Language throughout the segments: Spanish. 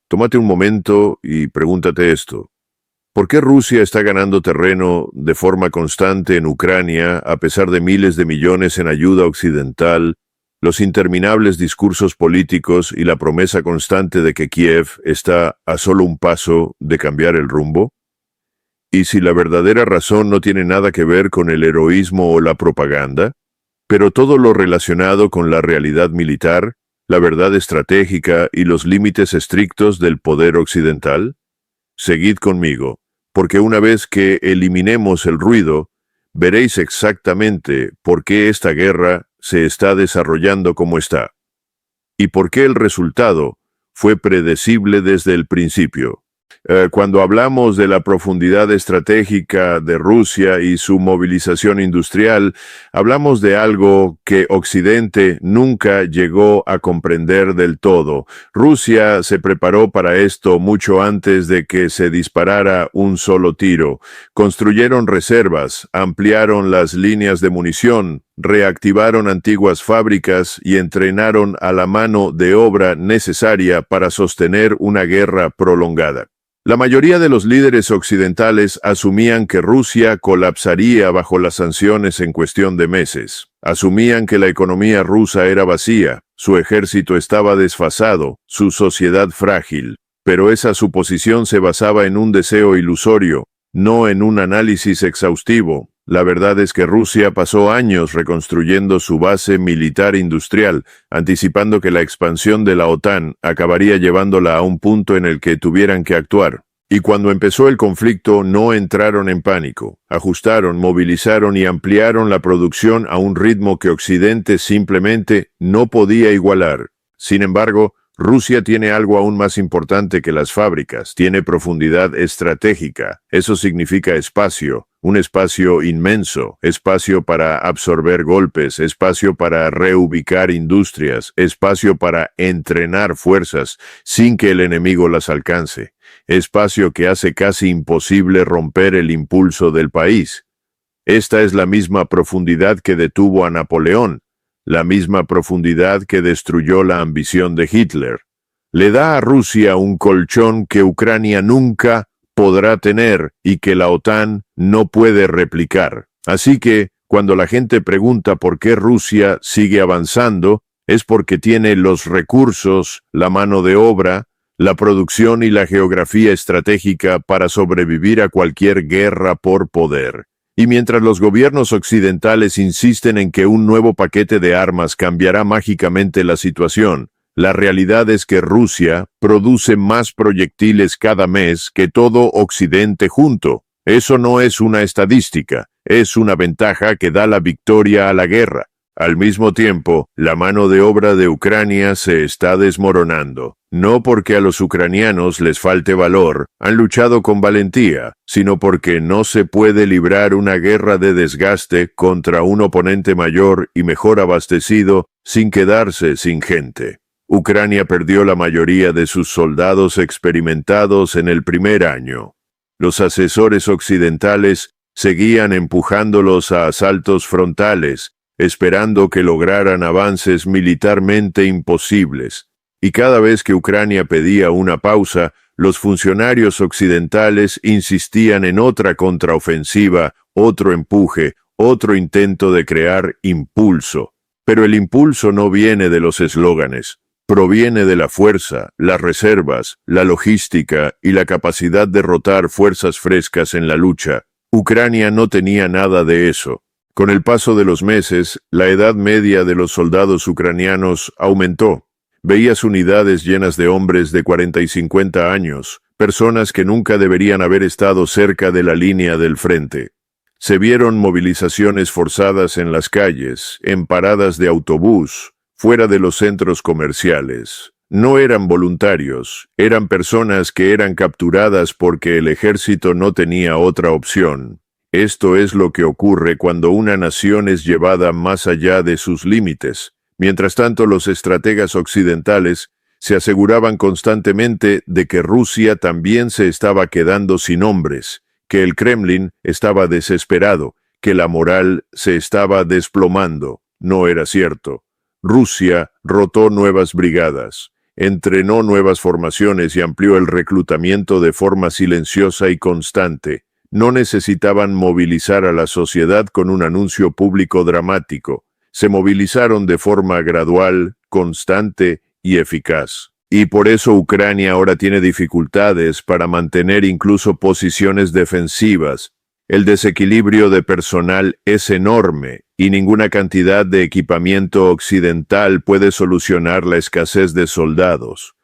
tómate un momento y pregúntate esto. ¿Por qué Rusia está ganando terreno de forma constante en Ucrania a pesar de miles de millones en ayuda occidental, los interminables discursos políticos y la promesa constante de que Kiev está a solo un paso de cambiar el rumbo? Y si la verdadera razón no tiene nada que ver con el heroísmo o la propaganda, pero todo lo relacionado con la realidad militar, la verdad estratégica y los límites estrictos del poder occidental? Seguid conmigo, porque una vez que eliminemos el ruido, veréis exactamente por qué esta guerra se está desarrollando como está, y por qué el resultado fue predecible desde el principio. Cuando hablamos de la profundidad estratégica de Rusia y su movilización industrial, hablamos de algo que Occidente nunca llegó a comprender del todo. Rusia se preparó para esto mucho antes de que se disparara un solo tiro. Construyeron reservas, ampliaron las líneas de munición, reactivaron antiguas fábricas y entrenaron a la mano de obra necesaria para sostener una guerra prolongada. La mayoría de los líderes occidentales asumían que Rusia colapsaría bajo las sanciones en cuestión de meses. Asumían que la economía rusa era vacía, su ejército estaba desfasado, su sociedad frágil. Pero esa suposición se basaba en un deseo ilusorio, no en un análisis exhaustivo. La verdad es que Rusia pasó años reconstruyendo su base militar industrial, anticipando que la expansión de la OTAN acabaría llevándola a un punto en el que tuvieran que actuar. Y cuando empezó el conflicto no entraron en pánico, ajustaron, movilizaron y ampliaron la producción a un ritmo que Occidente simplemente no podía igualar. Sin embargo, Rusia tiene algo aún más importante que las fábricas, tiene profundidad estratégica. Eso significa espacio, un espacio inmenso, espacio para absorber golpes, espacio para reubicar industrias, espacio para entrenar fuerzas sin que el enemigo las alcance, espacio que hace casi imposible romper el impulso del país. Esta es la misma profundidad que detuvo a Napoleón, la misma profundidad que destruyó la ambición de Hitler. Le da a Rusia un colchón que Ucrania nunca podrá tener y que la OTAN no puede replicar. Así que, cuando la gente pregunta por qué Rusia sigue avanzando, es porque tiene los recursos, la mano de obra, la producción y la geografía estratégica para sobrevivir a cualquier guerra por poder. Y mientras los gobiernos occidentales insisten en que un nuevo paquete de armas cambiará mágicamente la situación, la realidad es que Rusia produce más proyectiles cada mes que todo Occidente junto. Eso no es una estadística, es una ventaja que da la victoria a la guerra. Al mismo tiempo, la mano de obra de Ucrania se está desmoronando. No porque a los ucranianos les falte valor, han luchado con valentía, sino porque no se puede librar una guerra de desgaste contra un oponente mayor y mejor abastecido sin quedarse sin gente. Ucrania perdió la mayoría de sus soldados experimentados en el primer año. Los asesores occidentales seguían empujándolos a asaltos frontales, esperando que lograran avances militarmente imposibles. Y cada vez que Ucrania pedía una pausa, los funcionarios occidentales insistían en otra contraofensiva, otro empuje, otro intento de crear impulso. Pero el impulso no viene de los eslóganes, proviene de la fuerza, las reservas, la logística y la capacidad de rotar fuerzas frescas en la lucha. Ucrania no tenía nada de eso. Con el paso de los meses, la edad media de los soldados ucranianos aumentó. Veías unidades llenas de hombres de 40 y 50 años, personas que nunca deberían haber estado cerca de la línea del frente. Se vieron movilizaciones forzadas en las calles, en paradas de autobús, fuera de los centros comerciales. No eran voluntarios, eran personas que eran capturadas porque el ejército no tenía otra opción. Esto es lo que ocurre cuando una nación es llevada más allá de sus límites. Mientras tanto, los estrategas occidentales se aseguraban constantemente de que Rusia también se estaba quedando sin hombres, que el Kremlin estaba desesperado, que la moral se estaba desplomando. No era cierto. Rusia rotó nuevas brigadas. entrenó nuevas formaciones y amplió el reclutamiento de forma silenciosa y constante. No necesitaban movilizar a la sociedad con un anuncio público dramático. Se movilizaron de forma gradual, constante y eficaz. Y por eso Ucrania ahora tiene dificultades para mantener incluso posiciones defensivas. El desequilibrio de personal es enorme y ninguna cantidad de equipamiento occidental puede solucionar la escasez de soldados.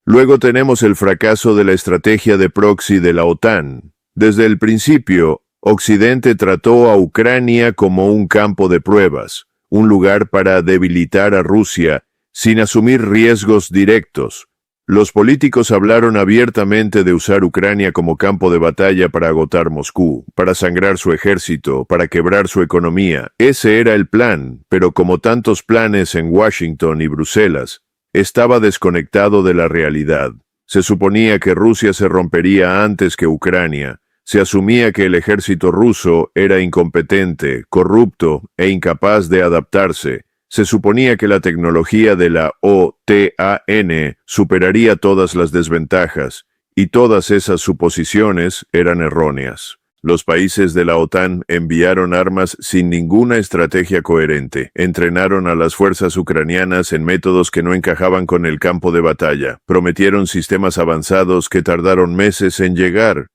Luego tenemos el fracaso de la estrategia de proxy de la OTAN. Desde el principio, Occidente trató a Ucrania como un campo de pruebas, un lugar para debilitar a Rusia sin asumir riesgos directos. Los políticos hablaron abiertamente de usar Ucrania como campo de batalla para agotar Moscú, para sangrar su ejército, para quebrar su economía. Ese era el plan, pero como tantos planes en Washington y Bruselas, estaba desconectado de la realidad. Se suponía que Rusia se rompería antes que Ucrania. Se asumía que el ejército ruso era incompetente, corrupto e incapaz de adaptarse. Se suponía que la tecnología de la OTAN superaría todas las desventajas, y todas esas suposiciones eran erróneas. Los países de la OTAN enviaron armas sin ninguna estrategia coherente, entrenaron a las fuerzas ucranianas en métodos que no encajaban con el campo de batalla, prometieron sistemas avanzados que tardaron meses en llegar,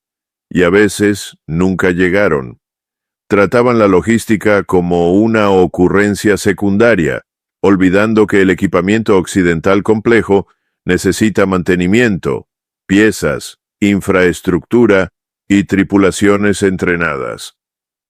y a veces nunca llegaron. Trataban la logística como una ocurrencia secundaria, olvidando que el equipamiento occidental complejo necesita mantenimiento, piezas, infraestructura y tripulaciones entrenadas.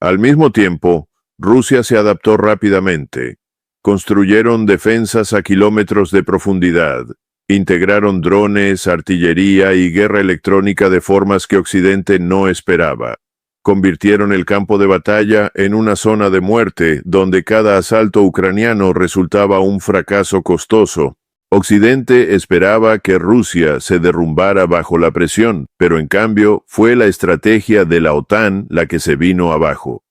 Al mismo tiempo, Rusia se adaptó rápidamente. Construyeron defensas a kilómetros de profundidad. Integraron drones, artillería y guerra electrónica de formas que Occidente no esperaba. Convirtieron el campo de batalla en una zona de muerte, donde cada asalto ucraniano resultaba un fracaso costoso. Occidente esperaba que Rusia se derrumbara bajo la presión, pero en cambio fue la estrategia de la OTAN la que se vino abajo.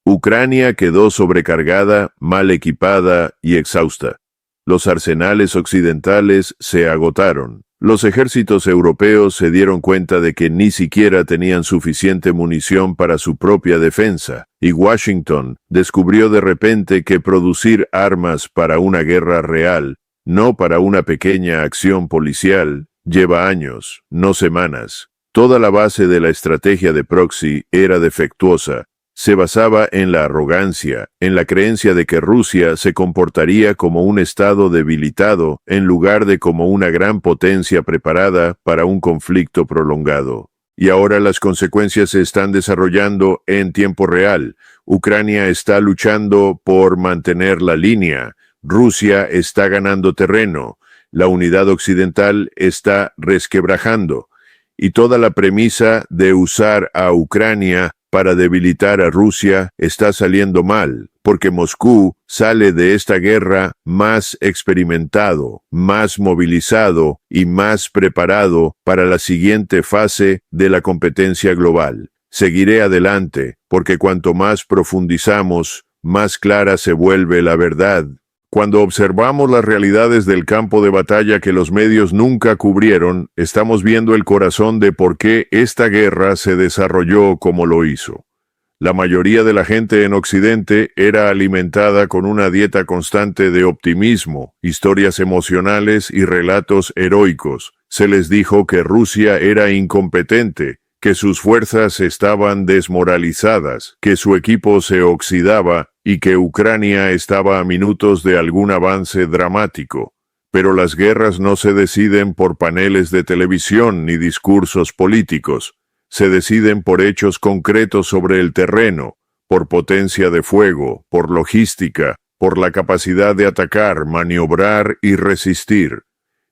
Ucrania quedó sobrecargada, mal equipada y exhausta. Los arsenales occidentales se agotaron. Los ejércitos europeos se dieron cuenta de que ni siquiera tenían suficiente munición para su propia defensa, y Washington descubrió de repente que producir armas para una guerra real, no para una pequeña acción policial, lleva años, no semanas. Toda la base de la estrategia de proxy era defectuosa. Se basaba en la arrogancia, en la creencia de que Rusia se comportaría como un estado debilitado en lugar de como una gran potencia preparada para un conflicto prolongado. Y ahora las consecuencias se están desarrollando en tiempo real. Ucrania está luchando por mantener la línea. Rusia está ganando terreno. La unidad occidental está resquebrajando. Y toda la premisa de usar a Ucrania para debilitar a Rusia está saliendo mal, porque Moscú sale de esta guerra más experimentado, más movilizado y más preparado para la siguiente fase de la competencia global. Seguiré adelante, porque cuanto más profundizamos, más clara se vuelve la verdad. Cuando observamos las realidades del campo de batalla que los medios nunca cubrieron, estamos viendo el corazón de por qué esta guerra se desarrolló como lo hizo. La mayoría de la gente en Occidente era alimentada con una dieta constante de optimismo, historias emocionales y relatos heroicos. Se les dijo que Rusia era incompetente, que sus fuerzas estaban desmoralizadas, que su equipo se oxidaba y que Ucrania estaba a minutos de algún avance dramático. Pero las guerras no se deciden por paneles de televisión ni discursos políticos. Se deciden por hechos concretos sobre el terreno, por potencia de fuego, por logística, por la capacidad de atacar, maniobrar y resistir.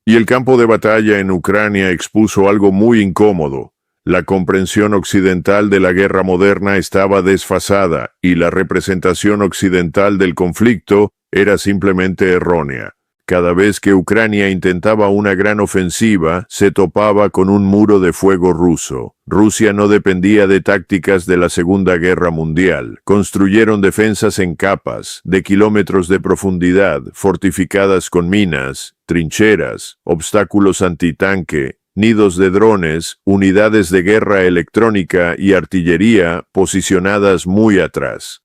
Y el campo de batalla en Ucrania expuso algo muy incómodo. La comprensión occidental de la guerra moderna estaba desfasada y la representación occidental del conflicto era simplemente errónea. Cada vez que Ucrania intentaba una gran ofensiva, se topaba con un muro de fuego ruso. Rusia no dependía de tácticas de la Segunda Guerra Mundial. Construyeron defensas en capas, de kilómetros de profundidad, fortificadas con minas, trincheras, obstáculos antitanque, nidos de drones, unidades de guerra electrónica y artillería posicionadas muy atrás.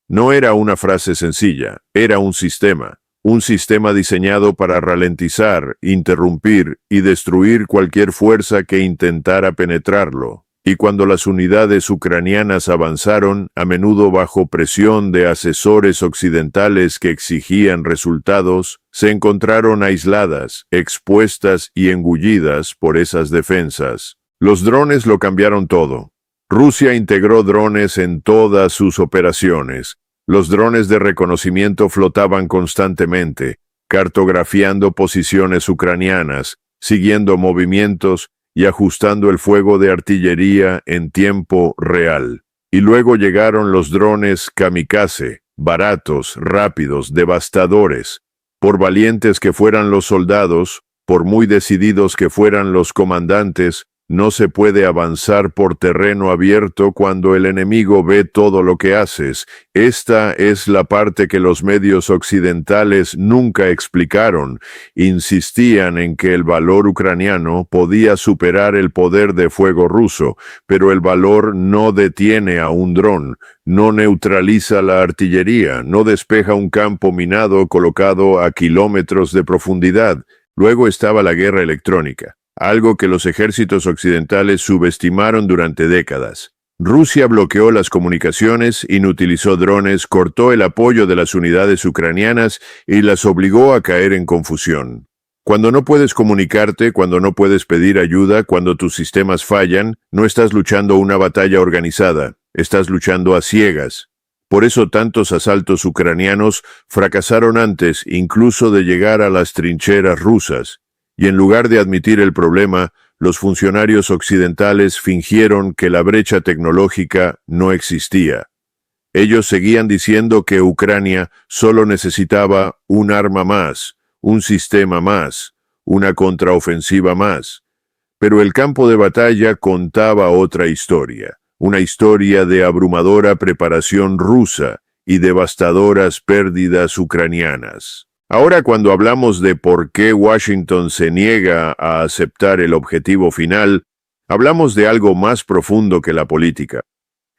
No era una frase sencilla, era un sistema. Un sistema diseñado para ralentizar, interrumpir y destruir cualquier fuerza que intentara penetrarlo. Y cuando las unidades ucranianas avanzaron, a menudo bajo presión de asesores occidentales que exigían resultados, se encontraron aisladas, expuestas y engullidas por esas defensas. Los drones lo cambiaron todo. Rusia integró drones en todas sus operaciones. Los drones de reconocimiento flotaban constantemente, cartografiando posiciones ucranianas, siguiendo movimientos y ajustando el fuego de artillería en tiempo real. Y luego llegaron los drones kamikaze, baratos, rápidos, devastadores. Por valientes que fueran los soldados, por muy decididos que fueran los comandantes, no se puede avanzar por terreno abierto cuando el enemigo ve todo lo que haces. Esta es la parte que los medios occidentales nunca explicaron. Insistían en que el valor ucraniano podía superar el poder de fuego ruso, pero el valor no detiene a un dron, no neutraliza la artillería, no despeja un campo minado colocado a kilómetros de profundidad. Luego estaba la guerra electrónica, algo que los ejércitos occidentales subestimaron durante décadas. Rusia bloqueó las comunicaciones, inutilizó drones, cortó el apoyo de las unidades ucranianas y las obligó a caer en confusión. Cuando no puedes comunicarte, cuando no puedes pedir ayuda, cuando tus sistemas fallan, no estás luchando una batalla organizada, estás luchando a ciegas. Por eso tantos asaltos ucranianos fracasaron antes incluso de llegar a las trincheras rusas. Y en lugar de admitir el problema, los funcionarios occidentales fingieron que la brecha tecnológica no existía. Ellos seguían diciendo que Ucrania solo necesitaba un arma más, un sistema más, una contraofensiva más. Pero el campo de batalla contaba otra historia, una historia de abrumadora preparación rusa y devastadoras pérdidas ucranianas. Ahora, cuando hablamos de por qué Washington se niega a aceptar el objetivo final, hablamos de algo más profundo que la política.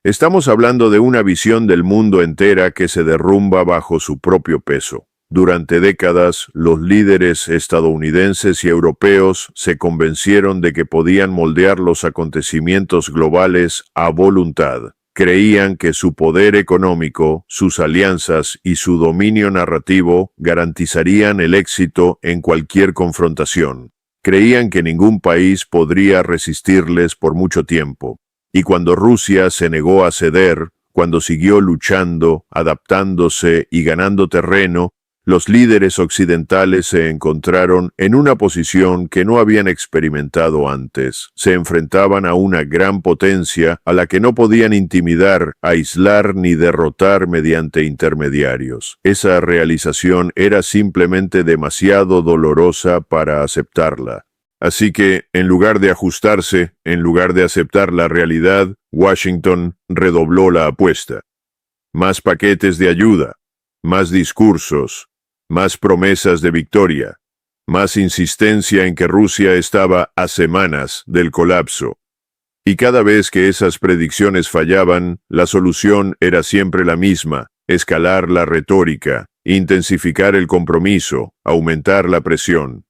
Estamos hablando de una visión del mundo entera que se derrumba bajo su propio peso. Durante décadas, los líderes estadounidenses y europeos se convencieron de que podían moldear los acontecimientos globales a voluntad. Creían que su poder económico, sus alianzas y su dominio narrativo garantizarían el éxito en cualquier confrontación. Creían que ningún país podría resistirles por mucho tiempo. Y cuando Rusia se negó a ceder, cuando siguió luchando, adaptándose y ganando terreno, los líderes occidentales se encontraron en una posición que no habían experimentado antes. Se enfrentaban a una gran potencia a la que no podían intimidar, aislar ni derrotar mediante intermediarios. Esa realización era simplemente demasiado dolorosa para aceptarla. Así que, en lugar de ajustarse, en lugar de aceptar la realidad, Washington redobló la apuesta. Más paquetes de ayuda, más discursos, más promesas de victoria, más insistencia en que Rusia estaba a semanas del colapso. Y cada vez que esas predicciones fallaban, la solución era siempre la misma: escalar la retórica, intensificar el compromiso, aumentar la presión.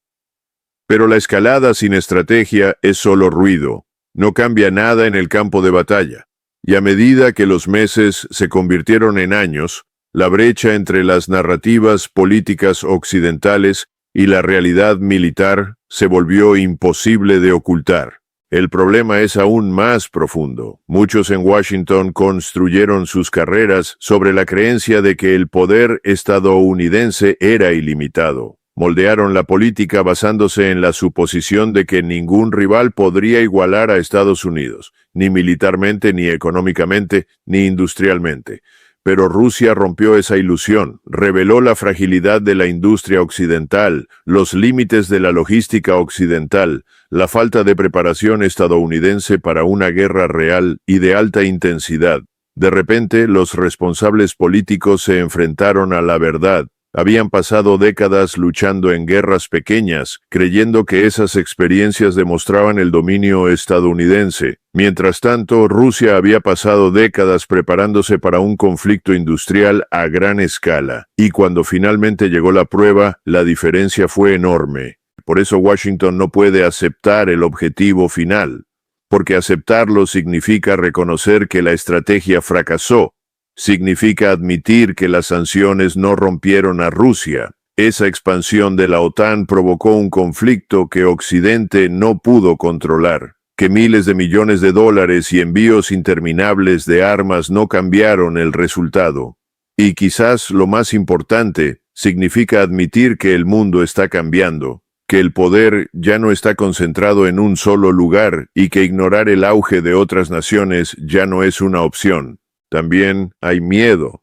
Pero la escalada sin estrategia es solo ruido, no cambia nada en el campo de batalla. Y a medida que los meses se convirtieron en años, la brecha entre las narrativas políticas occidentales y la realidad militar se volvió imposible de ocultar. El problema es aún más profundo. Muchos en Washington construyeron sus carreras sobre la creencia de que el poder estadounidense era ilimitado. Moldearon la política basándose en la suposición de que ningún rival podría igualar a Estados Unidos, ni militarmente, ni económicamente, ni industrialmente. Pero Rusia rompió esa ilusión, reveló la fragilidad de la industria occidental, los límites de la logística occidental, la falta de preparación estadounidense para una guerra real y de alta intensidad. De repente, los responsables políticos se enfrentaron a la verdad. Habían pasado décadas luchando en guerras pequeñas, creyendo que esas experiencias demostraban el dominio estadounidense. Mientras tanto, Rusia había pasado décadas preparándose para un conflicto industrial a gran escala. Y cuando finalmente llegó la prueba, la diferencia fue enorme. Por eso Washington no puede aceptar el objetivo final. Porque aceptarlo significa reconocer que la estrategia fracasó. Significa admitir que las sanciones no rompieron a Rusia. Esa expansión de la OTAN provocó un conflicto que Occidente no pudo controlar, que miles de millones de dólares y envíos interminables de armas no cambiaron el resultado. Y quizás lo más importante, significa admitir que el mundo está cambiando, que el poder ya no está concentrado en un solo lugar y que ignorar el auge de otras naciones ya no es una opción. También hay miedo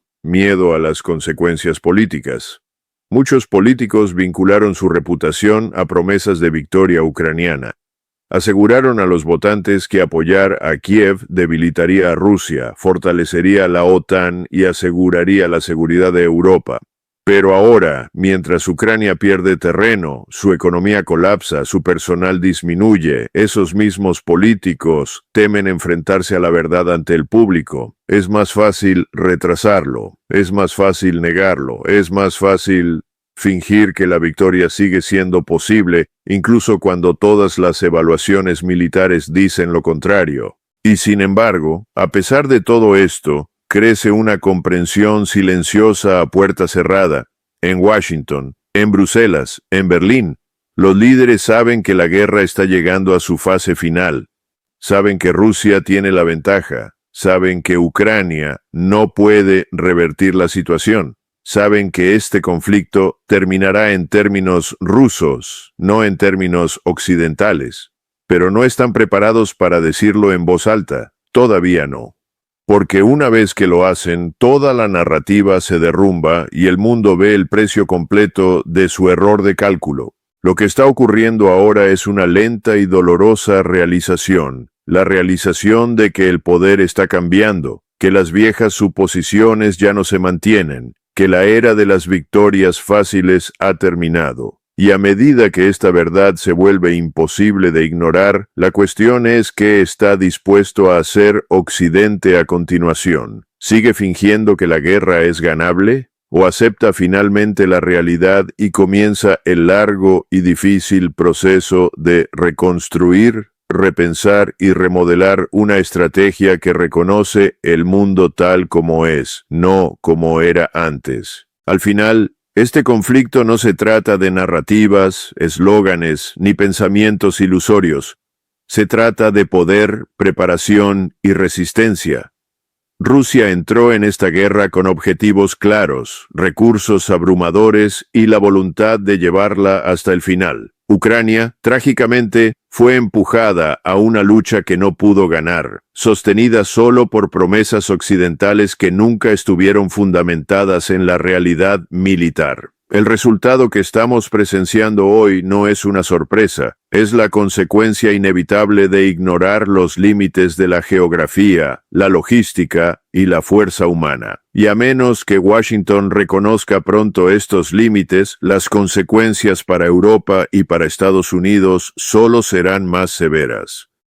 a las consecuencias políticas. Muchos políticos vincularon su reputación a promesas de victoria ucraniana. Aseguraron a los votantes que apoyar a Kiev debilitaría a Rusia, fortalecería la OTAN y aseguraría la seguridad de Europa. Pero ahora, mientras Ucrania pierde terreno, su economía colapsa, su personal disminuye, esos mismos políticos temen enfrentarse a la verdad ante el público. Es más fácil retrasarlo, es más fácil negarlo, es más fácil fingir que la victoria sigue siendo posible, incluso cuando todas las evaluaciones militares dicen lo contrario. Y sin embargo, a pesar de todo esto, crece una comprensión silenciosa a puerta cerrada. En Washington, en Bruselas, en Berlín, los líderes saben que la guerra está llegando a su fase final. Saben que Rusia tiene la ventaja. Saben que Ucrania no puede revertir la situación. Saben que este conflicto terminará en términos rusos, no en términos occidentales. Pero no están preparados para decirlo en voz alta. Todavía no. Porque una vez que lo hacen, toda la narrativa se derrumba y el mundo ve el precio completo de su error de cálculo. Lo que está ocurriendo ahora es una lenta y dolorosa realización, la realización de que el poder está cambiando, que las viejas suposiciones ya no se mantienen, que la era de las victorias fáciles ha terminado. Y a medida que esta verdad se vuelve imposible de ignorar, la cuestión es qué está dispuesto a hacer Occidente a continuación. ¿Sigue fingiendo que la guerra es ganable? ¿O acepta finalmente la realidad y comienza el largo y difícil proceso de reconstruir, repensar y remodelar una estrategia que reconoce el mundo tal como es, no como era antes? Al final, este conflicto no se trata de narrativas, eslóganes ni pensamientos ilusorios. Se trata de poder, preparación y resistencia. Rusia entró en esta guerra con objetivos claros, recursos abrumadores y la voluntad de llevarla hasta el final. Ucrania, trágicamente, fue empujada a una lucha que no pudo ganar, sostenida solo por promesas occidentales que nunca estuvieron fundamentadas en la realidad militar. El resultado que estamos presenciando hoy no es una sorpresa, es la consecuencia inevitable de ignorar los límites de la geografía, la logística y la fuerza humana. Y a menos que Washington reconozca pronto estos límites, las consecuencias para Europa y para Estados Unidos solo serán más severas.